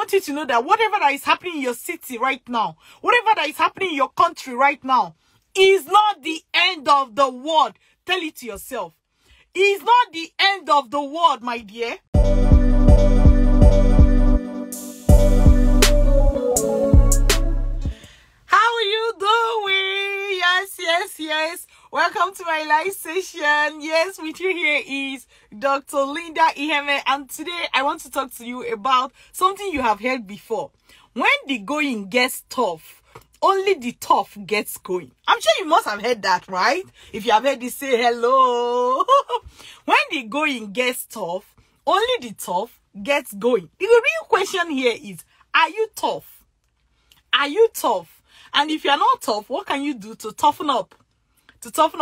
want you to know that whatever that is happening in your city right now, whatever that is happening in your country right now, is not the end of the world. Tell it to yourself. It's not the end of the world, my dear. How are you doing? Yes. Welcome to my live session. Yes, with you here is Dr. Linda Iheme, and today I want to talk to you about something you have heard before. When the going gets tough, only the tough gets going. I'm sure you must have heard that, right? If you have heard this, say hello. When the going gets tough, only the tough gets going. The real question here is, are you tough? Are you tough? And if you're not tough, what can you do to toughen up?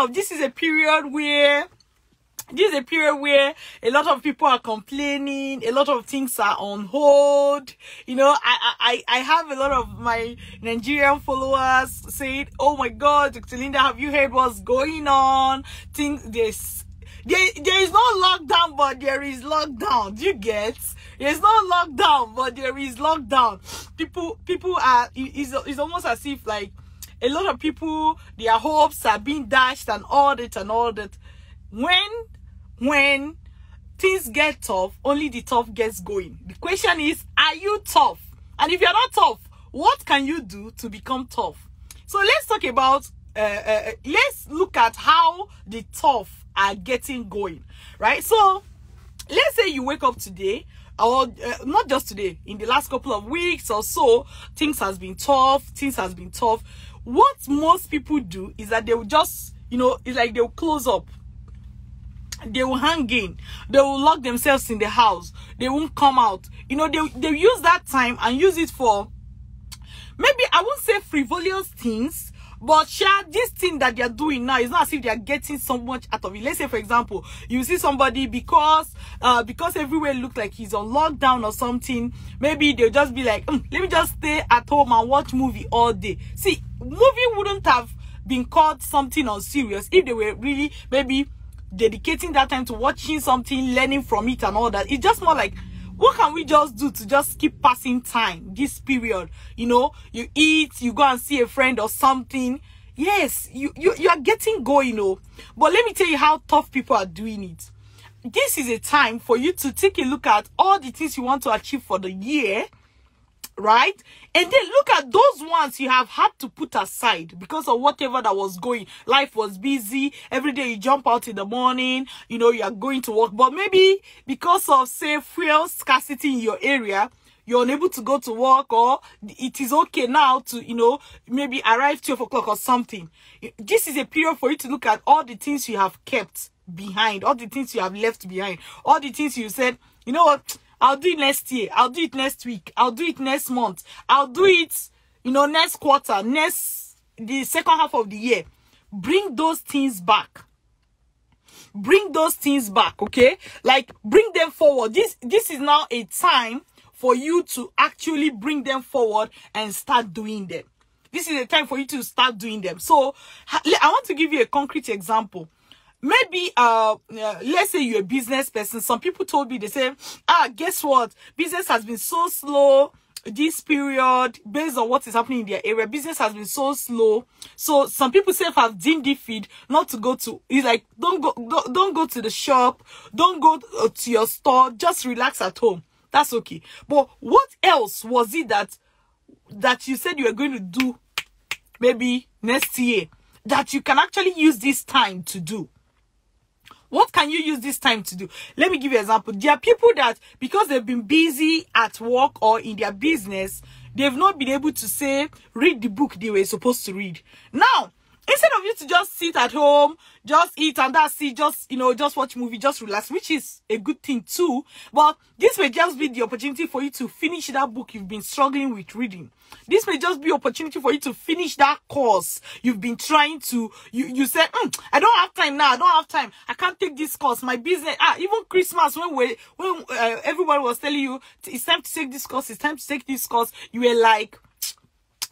This is a period where a lot of people are complaining, a lot of things are on hold. You know, I have a lot of my Nigerian followers saying, oh my God, Dr. Linda, have you heard what's going on? There is no lockdown, but there is lockdown. Do you get? There's no lockdown, but there is lockdown. People are, it's almost as if like a lot of people, their hopes are being dashed and all that. When things get tough, only the tough gets going. The question is, are you tough? And if you're not tough, what can you do to become tough? So let's talk about, let's look at how the tough are getting going, right? So let's say you wake up today, or not just today, in the last couple of weeks or so, things has been tough. What most people do is that they will just, you know, it's like they'll close up. They will hang in. They will lock themselves in the house. They won't come out. You know, they use that time and use it for, maybe I won't say frivolous things, but this thing that they're doing now is not as if they're getting so much out of it. Let's say, for example, you see somebody because everywhere looks like he's on lockdown or something. Maybe they'll just be like, let me just stay at home and watch movie all day. See, movie wouldn't have been called something unserious if they were really maybe dedicating that time to watching something, learning from it and all that. It's just more like, what can we just do to just keep passing time this period? You know, you eat, you go and see a friend or something. Yes, you are getting going, you know. But let me tell you how tough people are doing it. This is a time for you to take a look at all the things you want to achieve for the year, right? And then look at those ones you have had to put aside because of whatever that was going. Life was busy. Every day you jump out in the morning, you know, you are going to work. But maybe because of, say, fuel scarcity in your area, you're unable to go to work, or it is okay now to, you know, maybe arrive 12 o'clock or something. This is a period for you to look at all the things you have kept behind, all the things you have left behind, all the things you said, you know what, I'll do it next year. I'll do it next week. I'll do it next month. I'll do it, you know, next quarter, the second half of the year. Bring those things back. Bring those things back, okay? Like, bring them forward. This is now a time for you to actually bring them forward and start doing them. This is a time for you to start doing them. So, I want to give you a concrete example. Maybe, let's say you're a business person. Some people told me, they say, guess what? Business has been so slow this period based on what is happening in their area. Business has been so slow. So some people say have deemed it fit not to go to, it's like, don't go to the shop. Don't go to your store. Just relax at home. That's okay. But what else was it that you said you were going to do maybe next year that you can actually use this time to do? What can you use this time to do? Let me give you an example. There are people that, because they've been busy at work or in their business, they've not been able to, say, read the book they were supposed to read. Now, instead of you to just sit at home, just eat and that's it, just, you know, just watch movie, just relax, which is a good thing too. But this may just be the opportunity for you to finish that book you've been struggling with reading. This may just be opportunity for you to finish that course you've been trying to, you said, I don't have time now, I don't have time, I can't take this course, my business, even Christmas, when everyone was telling you, it's time to take this course, it's time to take this course, you were like,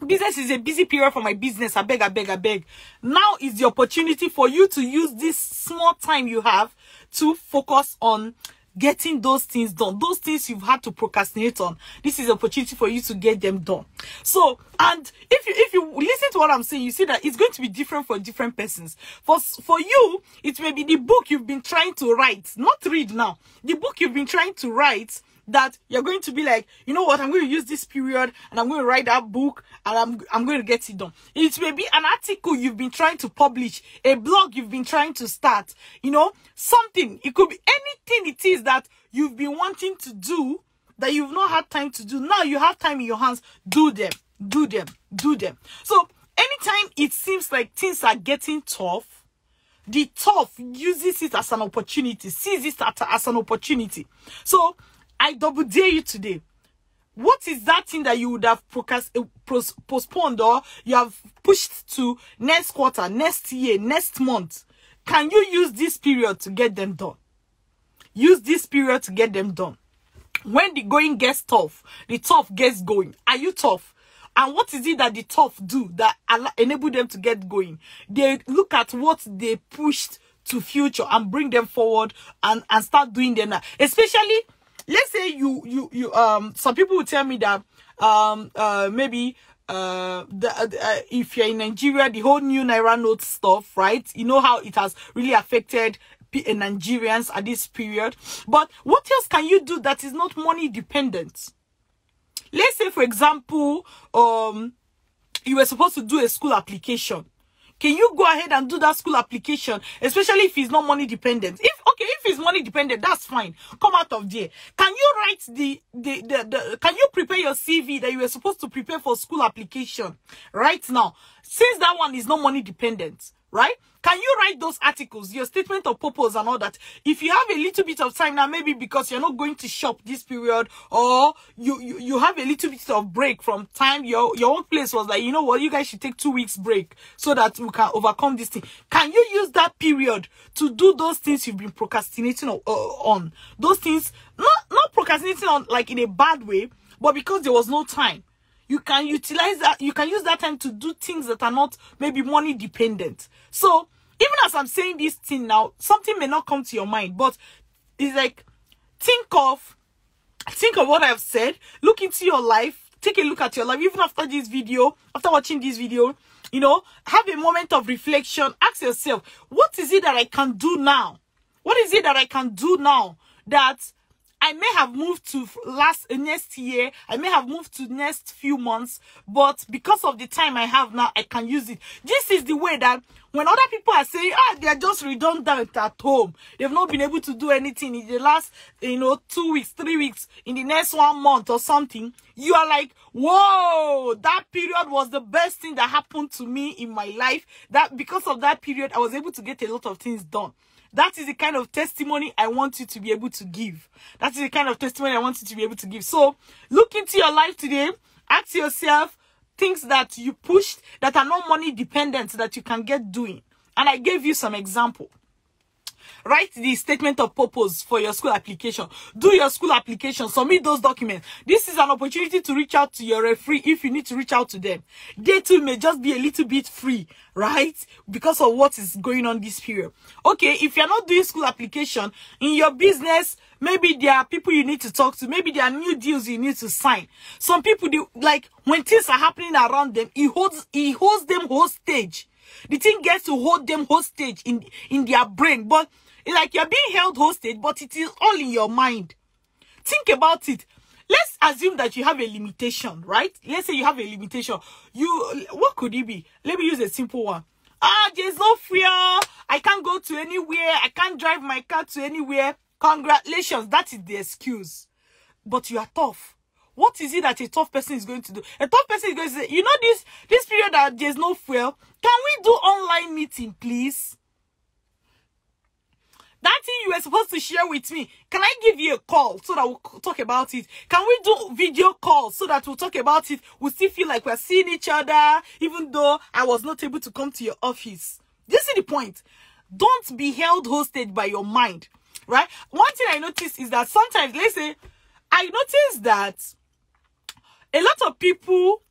business is a busy period for my business. I beg. Now is the opportunity for you to use this small time you have to focus on getting those things done. Those things you've had to procrastinate on, this is an opportunity for you to get them done. So, and if you listen to what I'm saying, you see that it's going to be different for different persons. For you, it may be the book you've been trying to write, not read now. The book you've been trying to write, that you're going to be like, you know what, I'm going to use this period and I'm going to write that book and I'm going to get it done. It may be an article you've been trying to publish, a blog you've been trying to start, you know, something. It could be anything it is that you've been wanting to do that you've not had time to do. Now you have time in your hands. Do them, do them, do them. So anytime it seems like things are getting tough, the tough uses it as an opportunity, sees it as an opportunity. So I double dare you today. What is that thing that you would have postponed or you have pushed to next quarter, next year, next month? Can you use this period to get them done? Use this period to get them done. When the going gets tough, the tough gets going. Are you tough? And what is it that the tough do that enable them to get going? They look at what they pushed to future and bring them forward and start doing them now. Especially, let's say some people will tell me that maybe if you're in Nigeria, the whole new Naira note stuff, right? You know how it has really affected Nigerians at this period. But what else can you do that is not money dependent? Let's say, for example, you were supposed to do a school application. Can you go ahead and do that school application, especially if it's not money dependent? If it's money dependent, that's fine. Come out of there. Can you write can you prepare your CV that you were supposed to prepare for school application right now? Since that one is not money dependent, right? Can you write those articles, your statement of purpose and all that? If you have a little bit of time now, maybe because you're not going to shop this period, or you have a little bit of break from time, your workplace was like, you know what, you guys should take 2 weeks break so that we can overcome this thing. Can you use that period to do those things you've been procrastinating on? Those things, not procrastinating on like in a bad way, but because there was no time. You can utilize that. You can use that time to do things that are not maybe money dependent. So even as I'm saying this thing now, something may not come to your mind, but it's like, think of what I've said. Look into your life. Take a look at your life. Even after this video, after watching this video, you know, have a moment of reflection. Ask yourself, what is it that I can do now? What is it that I can do now that I may have moved to next year, I may have moved to next few months, but because of the time I have now, I can use it. This is the way that when other people are saying, they are just redundant at home, they've not been able to do anything in the last, 2 weeks, 3 weeks, in the next 1 month or something, you are like, whoa, that period was the best thing that happened to me in my life. That because of that period, I was able to get a lot of things done. That is the kind of testimony I want you to be able to give. That is the kind of testimony I want you to be able to give. So, look into your life today. Ask yourself things that you pushed that are not money dependent that you can get doing. And I gave you some example. Write the statement of purpose for your school application. Do your school application. Submit those documents. This is an opportunity to reach out to your referee if you need to reach out to them. They too may just be a little bit free, right? Because of what is going on this period. Okay, if you're not doing school application, in your business, maybe there are people you need to talk to. Maybe there are new deals you need to sign. Some people, like, when things are happening around them, he holds them hostage. The thing gets to hold them hostage in their brain. But it's like you're being held hostage, but it is all in your mind. Think about it. Let's assume that you have a limitation, right? Let's say you have a limitation. What could it be? Let me use a simple one. There's no fear. I can't go to anywhere. I can't drive my car to anywhere. Congratulations. That is the excuse. But you are tough. What is it that a tough person is going to do? A tough person is going to say, you know, this period that there's no fuel, can we do online meeting, please? That thing you were supposed to share with me, can I give you a call so that we'll talk about it? Can we do video calls so that we'll talk about it? We'll still feel like we're seeing each other, even though I was not able to come to your office. This is the point. Don't be held hostage by your mind, right? One thing I noticed is that sometimes, let's say, I noticed that a lot of people,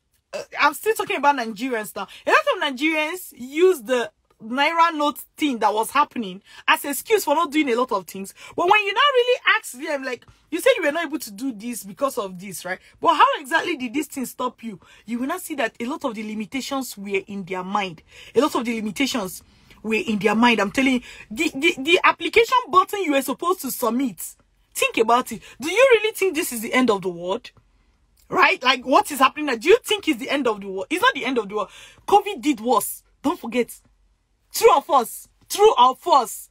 I'm still talking about Nigerians now, a lot of Nigerians use the naira note thing that was happening as an excuse for not doing a lot of things. But when you now really ask them, like, you said you were not able to do this because of this, right? But how exactly did this thing stop you? You will not see that a lot of the limitations were in their mind. A lot of the limitations were in their mind. I'm telling you, the application button you were supposed to submit, think about it. Do you really think this is the end of the world? Right? Like, what is happening now? Do you think it's the end of the world? It's not the end of the world. COVID did worse. Don't forget. True or false? True or false?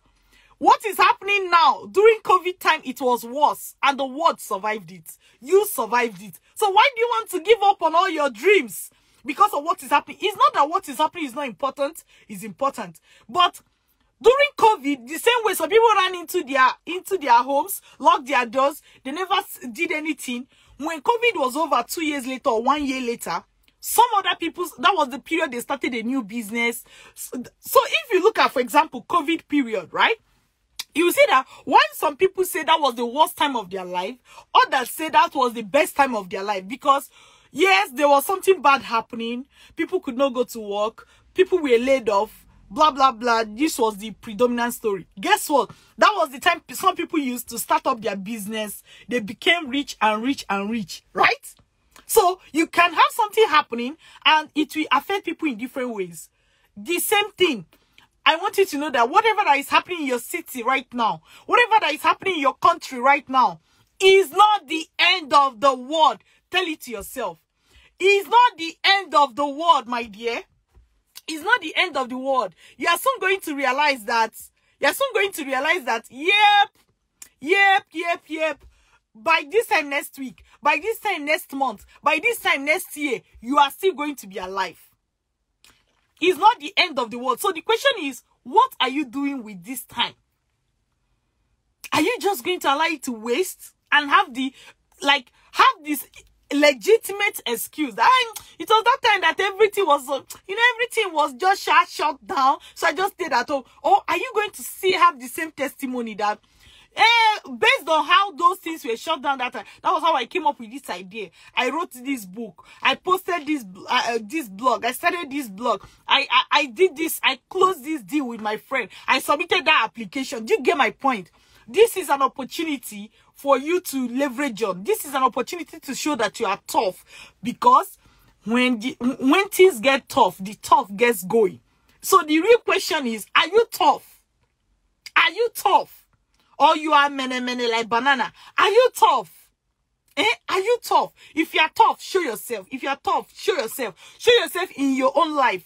What is happening now? During COVID time, it was worse. And the world survived it. You survived it. So why do you want to give up on all your dreams? Because of what is happening. It's not that what is happening is not important. It's important. But during COVID, the same way some people ran into their homes, locked their doors, they never did anything. When COVID was over 2 years later or 1 year later, some other people, that was the period they started a new business. So if you look at, for example, COVID period, right? You will see that while some people say that was the worst time of their life, others say that was the best time of their life. Because, yes, there was something bad happening. People could not go to work. People were laid off. Blah, blah, blah. This was the predominant story. Guess what? That was the time some people used to start up their business. They became rich and rich and rich, right? So you can have something happening and it will affect people in different ways. The same thing. I want you to know that whatever that is happening in your city right now, whatever that is happening in your country right now, is not the end of the world. Tell it to yourself. It's not the end of the world, my dear. It's not the end of the world. You are soon going to realize that. Yep. By this time next week, by this time next month, by this time next year, you are still going to be alive. It's not the end of the world. So the question is, what are you doing with this time? Are you just going to allow it to waste and have this legitimate excuse that it was that time that everything was, everything was just shut down, so I just stayed at home? Or are you going to have the same testimony that based on how those things were shut down that time, that was how I came up with this idea. I wrote this book, I posted this blog, I started this blog, I did this, I closed this deal with my friend, I submitted that application. Do you get my point? This is an opportunity for you to leverage on. This is an opportunity to show that you are tough, because when things get tough, the tough gets going. So the real question is, are you tough? Are you tough? Or you are mene like banana? Are you tough? Are you tough? If you are tough, show yourself. If you are tough, show yourself. Show yourself in your own life.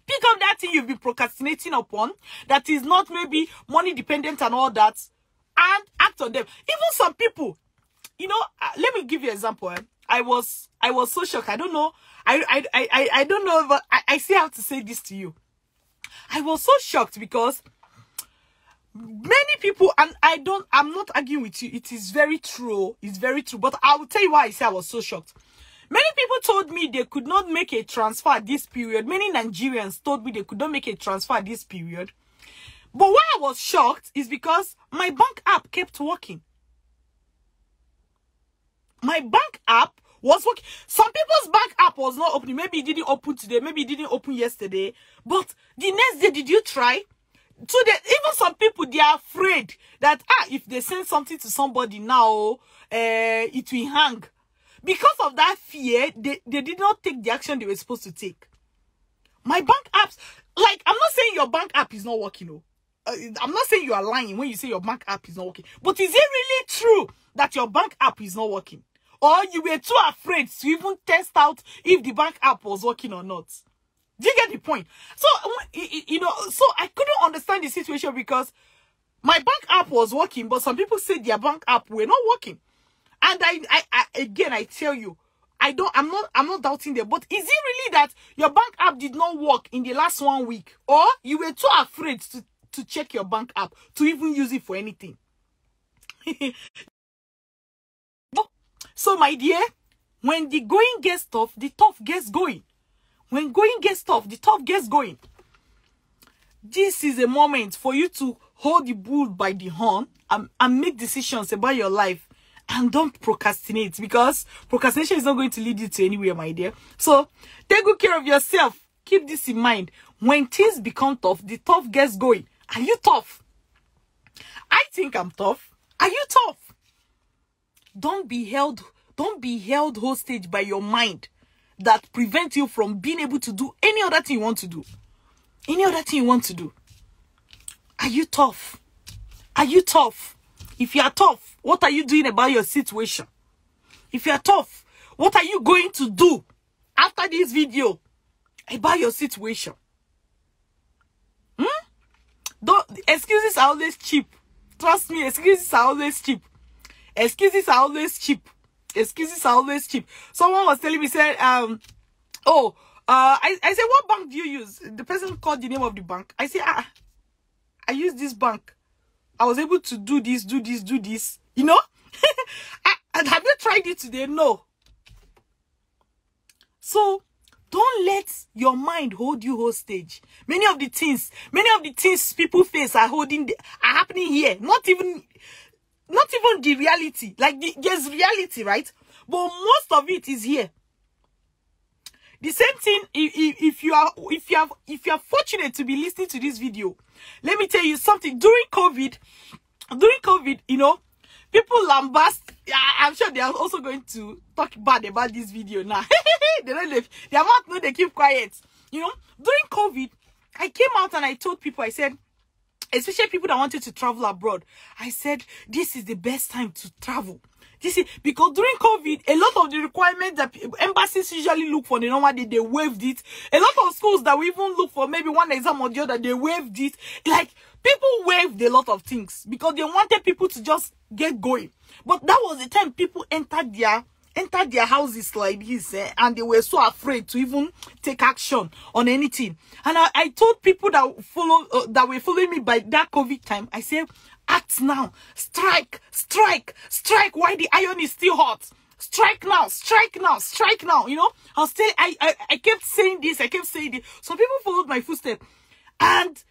Pick up that thing you've been procrastinating upon, that is not maybe money dependent and all that, and act on them. Even some people, let me give you an example. I was so shocked. I don't know. I don't know, but I still have to say this to you. I was so shocked because many people, and I'm not arguing with you. It is very true. It's very true. But I will tell you why I say I was so shocked. Many people told me they could not make a transfer at this period. Many Nigerians told me they could not make a transfer at this period. But why I was shocked is because my bank app kept working. My bank app was working. Some people's bank app was not opening. Maybe it didn't open today. Maybe it didn't open yesterday. But the next day, did you try? Today, even some people, they are afraid that if they send something to somebody now, it will hang. Because of that fear, they did not take the action they were supposed to take. My bank apps, like, I'm not saying your bank app is not working. I'm not saying you are lying when you say your bank app is not working. But is it really true that your bank app is not working? Or you were too afraid to even test out if the bank app was working or not? Do you get the point? So, so I couldn't understand the situation because my bank app was working, but some people said their bank app were not working. And I tell you, I'm not doubting them, but is it really that your bank app did not work in the last 1 week? Or you were too afraid to check your bank app, to even use it for anything? So, my dear, when the going gets tough, the tough gets going. When going gets tough, the tough gets going. This is a moment for you to hold the bull by the horn and make decisions about your life. And don't procrastinate, because procrastination is not going to lead you to anywhere, my dear. So, take good care of yourself. Keep this in mind. When things become tough, the tough gets going. Are you tough? I think I'm tough. Are you tough? Don't be held hostage by your mind that prevent you from being able to do any other thing you want to do. Any other thing you want to do. Are you tough? Are you tough? If you are tough, what are you doing about your situation? If you are tough, what are you going to do after this video about your situation? Excuses are always cheap. Trust me, excuses are always cheap. Excuses are always cheap. Excuses are always cheap. Someone was telling me, said, I said, what bank do you use? The person called the name of the bank. I said, I use this bank. I was able to do this. You know? And have you tried it today? No. So, don't let your mind hold you hostage. Many of the things people face are happening here. Not even the reality. Like there's reality, right? But most of it is here. The same thing if you are fortunate to be listening to this video. Let me tell you something. During COVID, you know, people lambast. I'm sure they are also going to talk bad about this video now. Their mouth no, they keep quiet. You know, during COVID, I came out and I told people, I said, especially people that wanted to travel abroad, I said, this is the best time to travel. This is because during COVID, a lot of the requirements that embassies usually look for, the normal day, they waived it. A lot of schools that we even look for maybe one exam or the other, they waived it. Like, people waived a lot of things because they wanted people to just get going. But that was the time people entered their houses like this, and they were so afraid to even take action on anything. And I told people that were following me by that COVID time, I said, act now, strike while the iron is still hot. Strike now. You know, I kept saying this. Some people followed my footsteps, and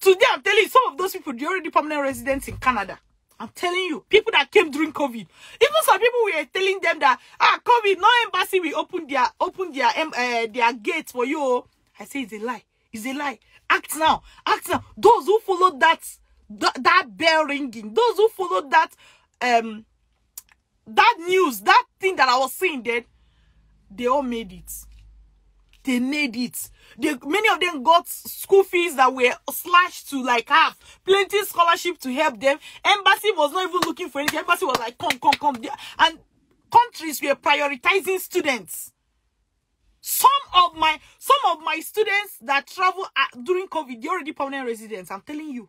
today I'm telling you, some of those people, they're already permanent residents in Canada. I'm telling you, people that came during COVID. Even some people were telling them that COVID, no embassy will open their gates for you. I say it's a lie. It's a lie. Act now. Those who followed that bell ringing, those who followed that news, that thing that I was saying, that they all made it. They made it. Many of them got school fees that were slashed to like half. Plenty scholarship to help them. Embassy was not even looking for anything. Embassy was like, come. And countries were prioritizing students. Some of my students that travel during COVID, they're already permanent residents. I'm telling you.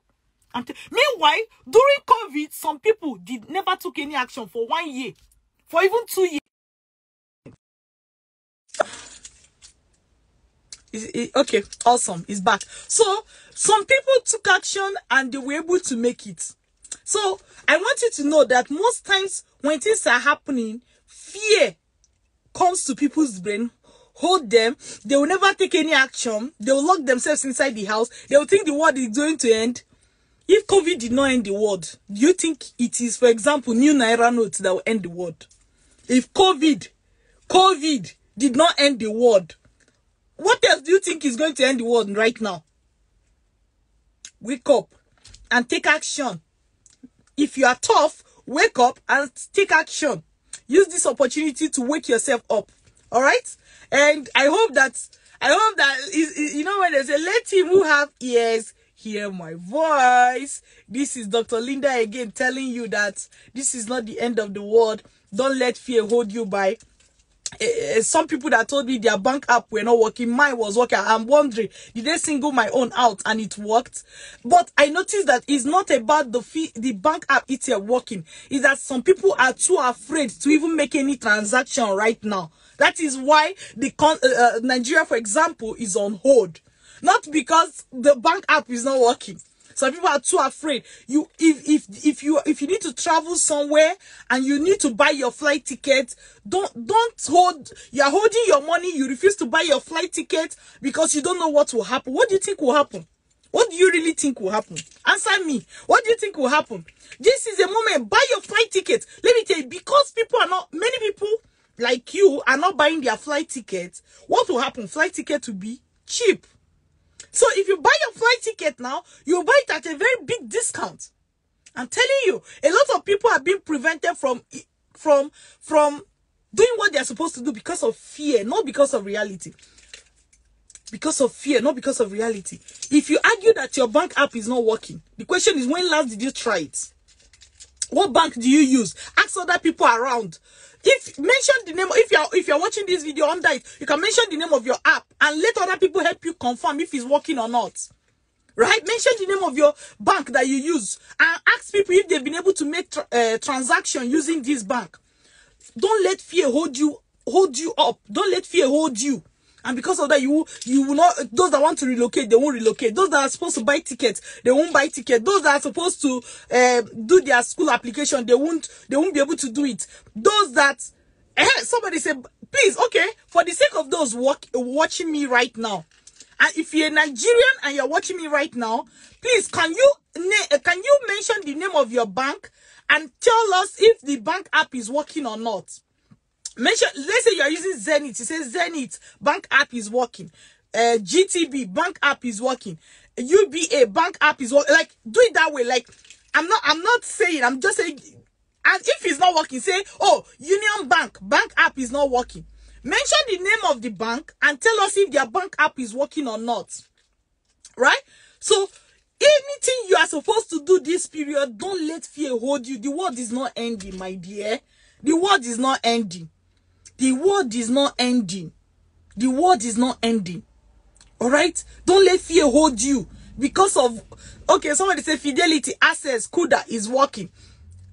Meanwhile, during COVID, some people never took any action for 1 year, for even 2 years. Okay, awesome. It's back. So, some people took action and they were able to make it. So, I want you to know that most times when things are happening, fear comes to people's brain, hold them. They will never take any action. They will lock themselves inside the house. They will think the world is going to end. If COVID did not end the world, do you think it is, for example, new Naira notes that will end the world? If COVID did not end the world, what else do you think is going to end the world right now? Wake up and take action. If you are tough, wake up and take action. Use this opportunity to wake yourself up. All right? And I hope that you know, when they say, let him who have ears hear my voice. This is Dr. Linda again telling you that this is not the end of the world. Don't let fear hold you by. Some people that told me their bank app were not working, mine was working. I'm wondering, did they single my own out and it worked? But I noticed that it's not about the bank app itself working. It's that some people are too afraid to even make any transaction right now. That is why Nigeria, for example, is on hold. Not because the bank app is not working. Some people are too afraid. If you need to travel somewhere and you need to buy your flight ticket, you're holding your money. You refuse to buy your flight ticket because you don't know what will happen. What do you think will happen? What do you really think will happen? Answer me. What do you think will happen? This is the moment. Buy your flight ticket. Let me tell you, because many people like you are not buying their flight tickets. What will happen? Flight ticket will be cheap. So if you buy your flight ticket now, you buy it at a very big discount. I'm telling you, a lot of people are being prevented from doing what they're supposed to do because of fear, not because of reality. Because of fear, not because of reality. If you argue that your bank app is not working, the question is, when last did you try it? What bank do you use? Ask other people around. Mention the name, if you're watching this video under it, you can mention the name of your app and let other people help you confirm if it's working or not. Right? Mention the name of your bank that you use and ask people if they've been able to make transaction using this bank. Don't let fear hold you up. Don't let fear hold you. And because of that, you will not, those that want to relocate, they won't relocate. Those that are supposed to buy tickets, they won't buy tickets. Those that are supposed to do their school application, they won't be able to do it. Those that, somebody said, please, okay, for the sake of those watching me right now, and if you're Nigerian and you're watching me right now, please, can you mention the name of your bank and tell us if the bank app is working or not? Mention, let's say you are using Zenith. You say Zenith bank app is working. GTB bank app is working. UBA bank app is working. Like, do it that way. Like, I'm not saying, I'm just saying. And if it's not working, say, oh, Union Bank app is not working. Mention the name of the bank and tell us if their bank app is working or not. Right? So, anything you are supposed to do this period, don't let fear hold you. The world is not ending, my dear. The world is not ending. The world is not ending. The world is not ending. All right? Don't let fear hold you because of, okay, somebody say Fidelity, Access, Kuda is working.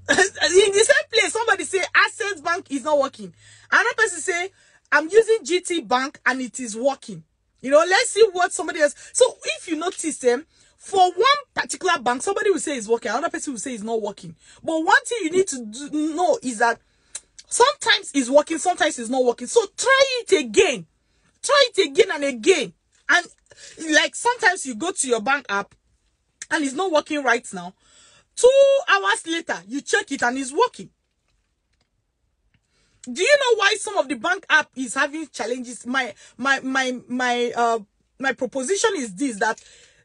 In the same place, somebody say Access Bank is not working. Another person say, I'm using GT Bank and it is working. You know, let's see what somebody else. So if you notice them, for one particular bank, somebody will say it's working, another person will say it's not working. But one thing you need to know is that sometimes it's working, sometimes it's not working. So try it again. Try it again and again. And like sometimes you go to your bank app and it's not working right now. 2 hours later, you check it and it's working. Do you know why some of the bank app is having challenges? My proposition is this, that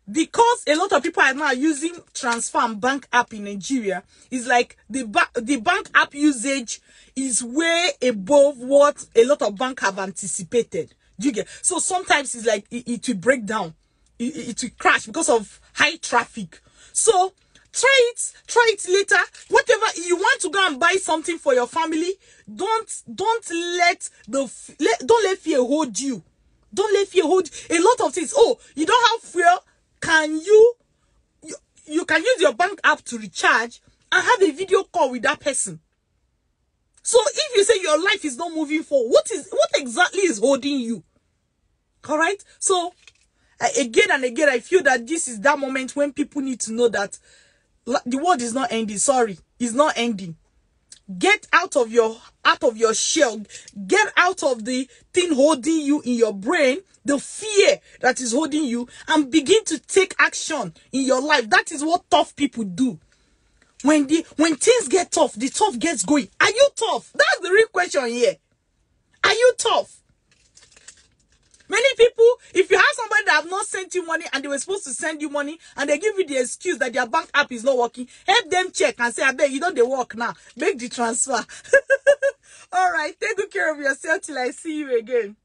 because a lot of people are now using Transfarm bank app in Nigeria, is like the bank app usage is way above what a lot of banks have anticipated. Do you get? So sometimes it's like it will break down, it will crash because of high traffic. So try it later. Whatever you want to go and buy something for your family, don't let fear hold you. Don't let fear hold you. A lot of things. Oh, you don't have fuel. Can you can use your bank app to recharge and have a video call with that person. So if you say your life is not moving forward, what exactly is holding you? All right. So again and again, I feel that this is that moment when people need to know that the world is not ending. Sorry, it's not ending. Get out of your shell. Get out of the thing holding you in your brain, the fear that is holding you, and begin to take action in your life. That is what tough people do. When things get tough, the tough gets going. Are you tough? That's the real question here. Are you tough? Many people, if you have somebody that have not sent you money and they were supposed to send you money and they give you the excuse that their bank app is not working, help them check and say, I beg, you know they work now. Make the transfer. All right. Take good care of yourself till I see you again.